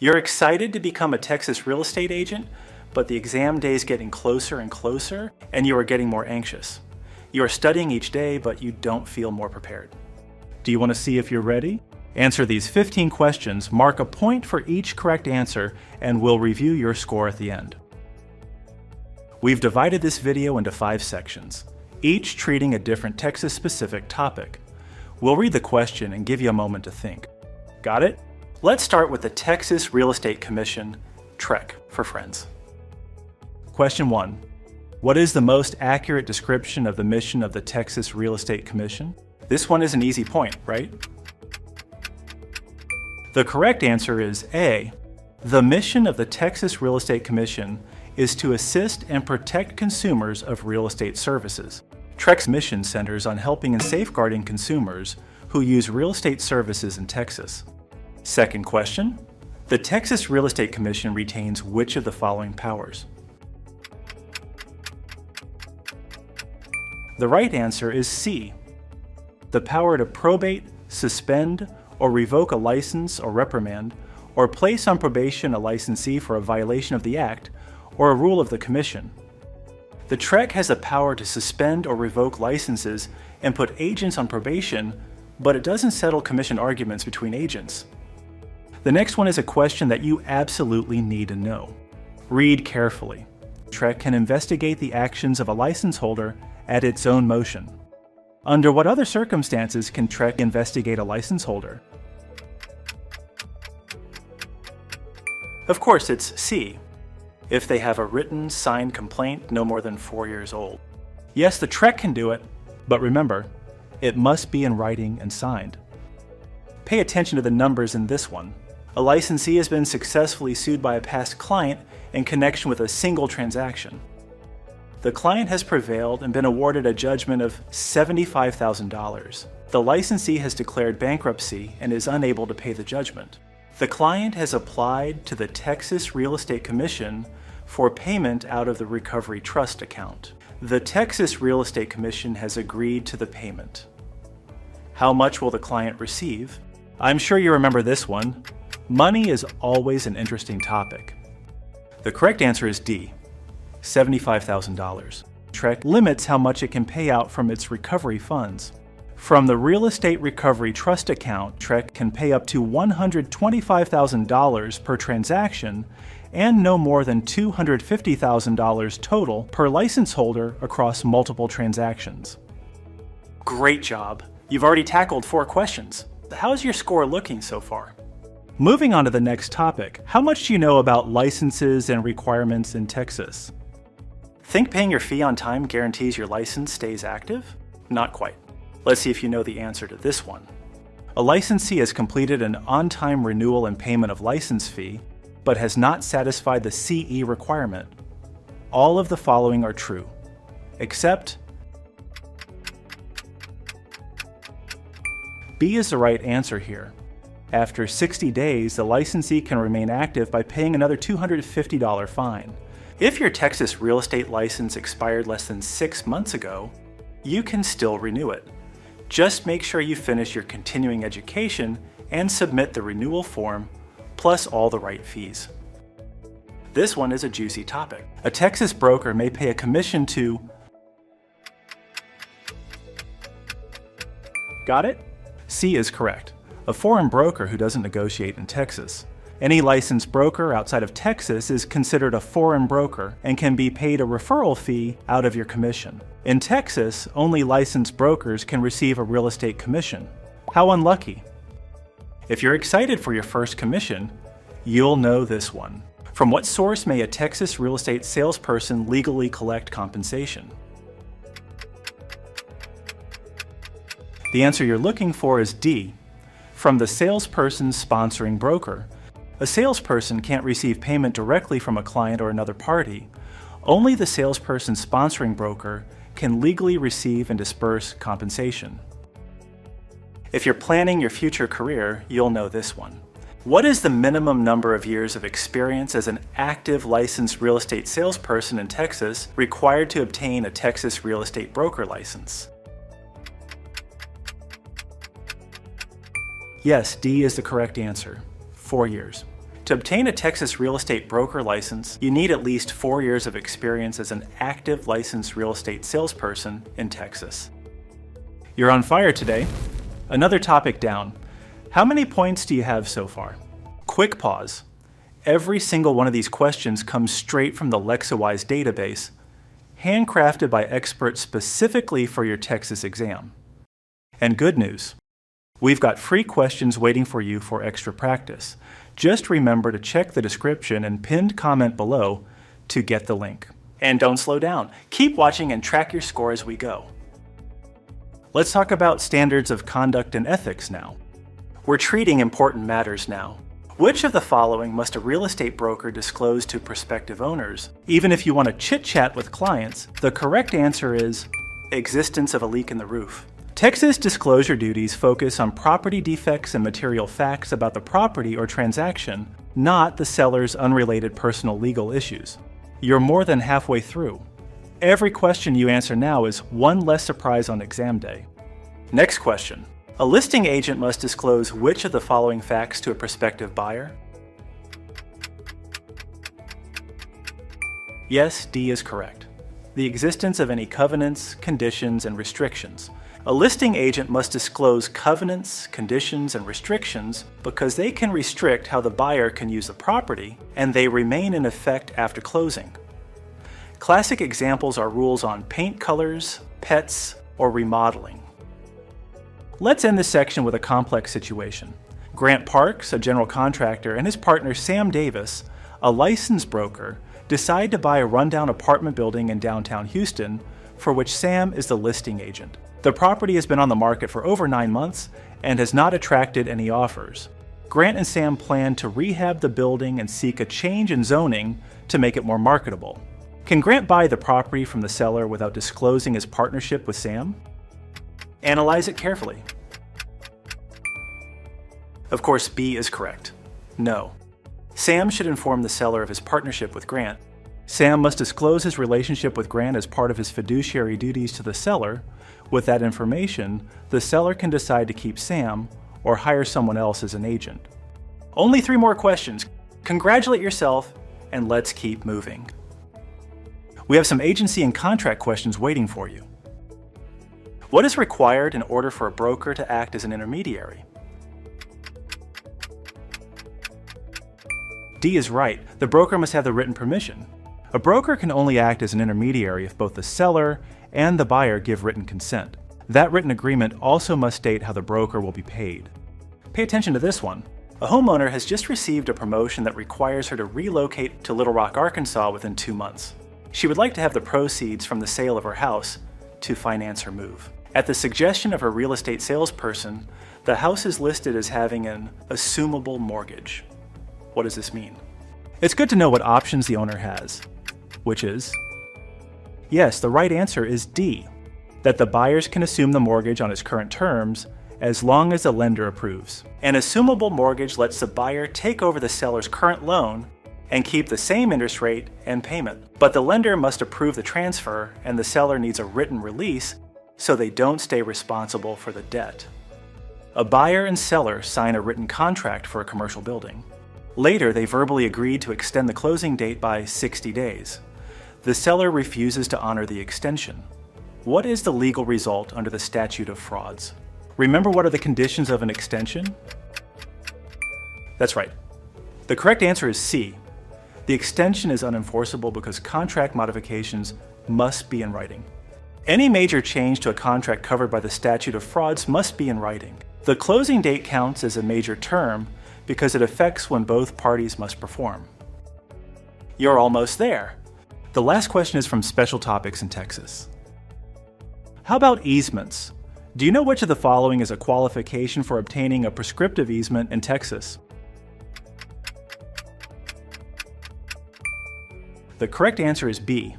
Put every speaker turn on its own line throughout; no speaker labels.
You're excited to become a Texas real estate agent, but the exam day is getting closer and closer, and you are getting more anxious. You are studying each day, but you don't feel more prepared. Do you want to see if you're ready? Answer these 15 questions, mark a point for each correct answer, and we'll review your score at the end. We've divided this video into 5 sections, each treating a different Texas-specific topic. We'll read the question and give you a moment to think. Got it? Let's start with the Texas Real Estate Commission, TREC for friends. Question 1. What is the most accurate description of the mission of the Texas Real Estate Commission? This one is an easy point, right? The correct answer is A. The mission of the Texas Real Estate Commission is to assist and protect consumers of real estate services. TREC's mission centers on helping and safeguarding consumers who use real estate services in Texas. Second question. The Texas Real Estate Commission retains which of the following powers? The right answer is C. The power to probate, suspend, or revoke a license or reprimand, or place on probation a licensee for a violation of the Act, or a rule of the Commission. The TREC has the power to suspend or revoke licenses and put agents on probation, but it doesn't settle Commission arguments between agents. The next one is a question that you absolutely need to know. Read carefully. TREC can investigate the actions of a license holder at its own motion. Under what other circumstances can TREC investigate a license holder? Of course, it's C. If they have a written, signed complaint no more than 4 years old. Yes, the TREC can do it, but remember, it must be in writing and signed. Pay attention to the numbers in this one. A licensee has been successfully sued by a past client in connection with a single transaction. The client has prevailed and been awarded a judgment of $75,000. The licensee has declared bankruptcy and is unable to pay the judgment. The client has applied to the Texas Real Estate Commission for payment out of the Recovery Trust account. The Texas Real Estate Commission has agreed to the payment. How much will the client receive? I'm sure you remember this one. Money is always an interesting topic. The correct answer is D, $75,000. TREC limits how much it can pay out from its recovery funds. From the Real Estate Recovery Trust account, TREC can pay up to $125,000 per transaction and no more than $250,000 total per license holder across multiple transactions. Great job! You've already tackled 4 questions. How's your score looking so far? Moving on to the next topic, how much do you know about licenses and requirements in Texas? Think paying your fee on time guarantees your license stays active? Not quite. Let's see if you know the answer to this one. A licensee has completed an on-time renewal and payment of license fee, but has not satisfied the CE requirement. All of the following are true, except B is the right answer here. After 60 days, the licensee can remain active by paying another $250 fine. If your Texas real estate license expired less than 6 months ago, you can still renew it. Just make sure you finish your continuing education and submit the renewal form, plus all the right fees. This one is a juicy topic. A Texas broker may pay a commission to... Got it? C is correct. A foreign broker who doesn't negotiate in Texas. Any licensed broker outside of Texas is considered a foreign broker and can be paid a referral fee out of your commission. In Texas, only licensed brokers can receive a real estate commission. How unlucky. If you're excited for your first commission, you'll know this one. From what source may a Texas real estate salesperson legally collect compensation? The answer you're looking for is D, from the salesperson's sponsoring broker. A salesperson can't receive payment directly from a client or another party. Only the salesperson's sponsoring broker can legally receive and disperse compensation. If you're planning your future career, you'll know this one. What is the minimum number of years of experience as an active licensed real estate salesperson in Texas required to obtain a Texas real estate broker license? Yes, D is the correct answer. 4 years. To obtain a Texas real estate broker license, you need at least 4 years of experience as an active licensed real estate salesperson in Texas. You're on fire today. Another topic down. How many points do you have so far? Quick pause. Every single one of these questions comes straight from the LexaWise database, handcrafted by experts specifically for your Texas exam. And good news, we've got free questions waiting for you for extra practice. Just remember to check the description and pinned comment below to get the link. And don't slow down. Keep watching and track your score as we go. Let's talk about standards of conduct and ethics now. We're treating important matters now. Which of the following must a real estate broker disclose to prospective owners? Even if you want to chit-chat with clients, the correct answer is existence of a leak in the roof. Texas disclosure duties focus on property defects and material facts about the property or transaction, not the seller's unrelated personal legal issues. You're more than halfway through. Every question you answer now is one less surprise on exam day. Next question. A listing agent must disclose which of the following facts to a prospective buyer? Yes, D is correct. The existence of any covenants, conditions, and restrictions. A listing agent must disclose covenants, conditions, and restrictions because they can restrict how the buyer can use the property, and they remain in effect after closing. Classic examples are rules on paint colors, pets, or remodeling. Let's end this section with a complex situation. Grant Parks, a general contractor, and his partner Sam Davis, a licensed broker, decide to buy a rundown apartment building in downtown Houston, for which Sam is the listing agent. The property has been on the market for over 9 months and has not attracted any offers. Grant and Sam plan to rehab the building and seek a change in zoning to make it more marketable. Can Grant buy the property from the seller without disclosing his partnership with Sam? Analyze it carefully. Of course, B is correct. No. Sam should inform the seller of his partnership with Grant. Sam must disclose his relationship with Grant as part of his fiduciary duties to the seller. With that information, the seller can decide to keep Sam or hire someone else as an agent. Only 3 more questions. Congratulate yourself and let's keep moving. We have some agency and contract questions waiting for you. What is required in order for a broker to act as an intermediary? D is right. The broker must have the written permission. A broker can only act as an intermediary if both the seller and the buyer give written consent. That written agreement also must state how the broker will be paid. Pay attention to this one. A homeowner has just received a promotion that requires her to relocate to Little Rock, Arkansas within 2 months. She would like to have the proceeds from the sale of her house to finance her move. At the suggestion of her real estate salesperson, the house is listed as having an assumable mortgage. What does this mean? It's good to know what options the owner has, which is, yes, the right answer is D, that the buyers can assume the mortgage on its current terms as long as the lender approves. An assumable mortgage lets the buyer take over the seller's current loan and keep the same interest rate and payment. But the lender must approve the transfer and the seller needs a written release so they don't stay responsible for the debt. A buyer and seller sign a written contract for a commercial building. Later, they verbally agreed to extend the closing date by 60 days. The seller refuses to honor the extension. What is the legal result under the statute of frauds? Remember what are the conditions of an extension? That's right. The correct answer is C. The extension is unenforceable because contract modifications must be in writing. Any major change to a contract covered by the statute of frauds must be in writing. The closing date counts as a major term because it affects when both parties must perform. You're almost there. The last question is from Special Topics in Texas. How about easements? Do you know which of the following is a qualification for obtaining a prescriptive easement in Texas? The correct answer is B,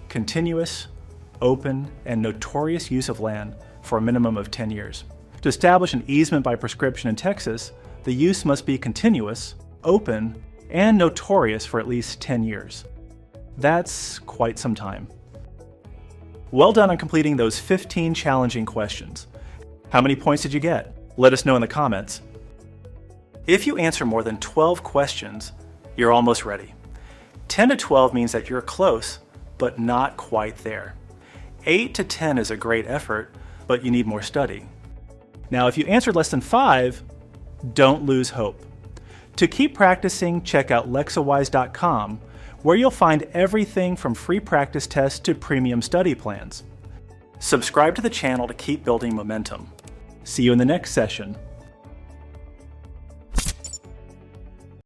continuous, open, and notorious use of land for a minimum of 10 years. To establish an easement by prescription in Texas, the use must be continuous, open, and notorious for at least 10 years. That's quite some time. Well done on completing those 15 challenging questions. How many points did you get? Let us know in the comments. If you answer more than 12 questions, You're almost ready. 10 to 12 means that you're close, but not quite there. 8 to 10 is a great effort, but you need more study. Now, if you answered less than 5, don't lose hope. To keep practicing, check out lexawise.com, where you'll find everything from free practice tests to premium study plans. Subscribe to the channel to keep building momentum. See you in the next session.